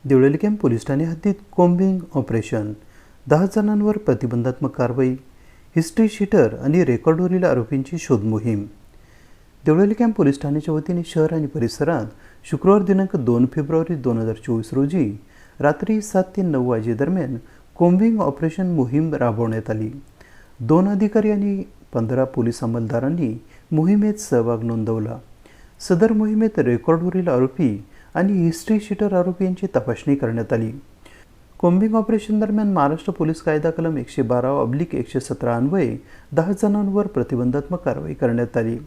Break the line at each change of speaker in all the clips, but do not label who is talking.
Deolali camp police Thane हद्दीत combing operation, 10 जणांवर प्रतिबंधात्मक कारवाई, हिस्ट्री शीटर आणि रेकॉर्डवरील आरोपींची शोध मोहीम. देवळाली कॅम्प पोलीस ठाण्याच्या वतीने शहर आणि परिसरात शुक्रवार दिनांक 2 फेब्रुवारी 2024 रोजी रात्री 7 ते 9 वाजेदरम्यान कोम्बिंग ऑपरेशन मोहीम राबवण्यात आली. 2 अधिकारी आणि 15 पोलीस अंमलदारांनी मोहिमेत सहभाग नोंदवला. सदर मोहिमेत रेकॉर्डवरील आरोपी आणि हिस्ट्री शीटर आरोपी यांची तपासणी करण्यात आली. कोम्बिंग ऑपरेशन दरम्यान महाराष्ट्र पोलीस कायदा कलम 112/117 अन्वये 10 जणांवर प्रतिबंधात्मक कारवाई करण्यात आली.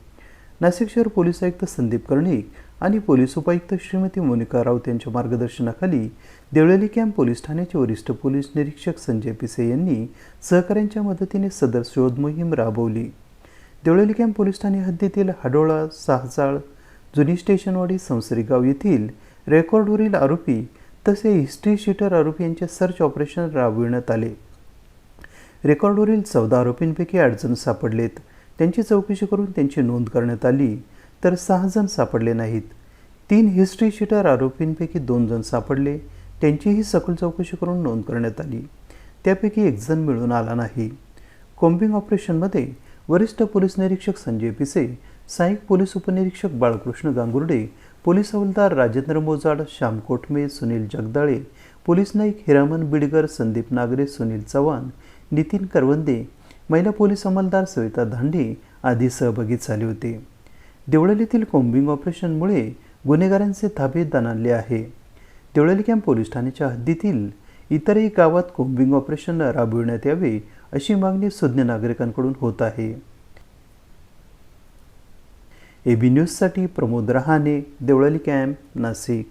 नाशिक शहर पोलीस आयुक्त संदीप कर्णिक आणि पोलीस उपायुक्त श्रीमती मोनिका राऊत यांच्या मार्गदर्शनाखाली देवळाली कॅम्प पोलीस ठाण्याचे वरिष्ठ पोलीस निरीक्षक संजय पिसे यांनी सहकाऱ्यांच्या मदतीने सदर शोध मोहीम राबवली. देवळाली कॅम्प पोलीस ठाणे हद्दीतील हाडोळा, साहचाळ, जुनी स्टेशनवाडी, संसरी गाव येथील रेकॉर्डवरील आरोपी तसे हिस्ट्री शीटर आरोपी यांचे सर्च ऑपरेशन राबविण्यात आले. रेकॉर्डवरील 14 आरोपींपैकी 8 जण सापडलेत. त्यांची चौकशी करून त्यांची नोंद करण्यात आली तर 6 जण सापडले नाहीत. 3 हिस्ट्री शीटर आरोपींपैकी 2 जण सापडले. त्यांचीही सखोल चौकशी करून नोंद करण्यात आली. त्यापैकी 1 जण मिळून आला नाही. कोम्बिंग ऑपरेशनमध्ये वरिष्ठ पोलीस निरीक्षक संजय पिसे, सहाय्यक पोलीस उपनिरीक्षक बाळकृष्ण गांगुर्डे, पोलीस हवालदार राजेंद्र मोजाड, श्याम कोटमे, सुनील जगदाळे, पोलीस नाईक हिरामन बिडगर, संदीप नागरे, सुनील चव्हाण, नितीन करवंदे, महिला पोलीस अंमलदार सविता धांडे आदी सहभागी झाले होते. देवळालीतील कोम्बिंग ऑपरेशनमुळे गुन्हेगारांचे धाबे दणाणले आहे. देवळाली कॅम्प पोलीस ठाण्याच्या हद्दीतील इतरही गावात कोम्बिंग ऑपरेशन राबविण्यात यावे अशी मागणी सुज्ञ नागरिकांकडून होत आहे. AB न्यूजसाठी प्रमोद रहाणे, देवळाली कॅम्प, नाशिक.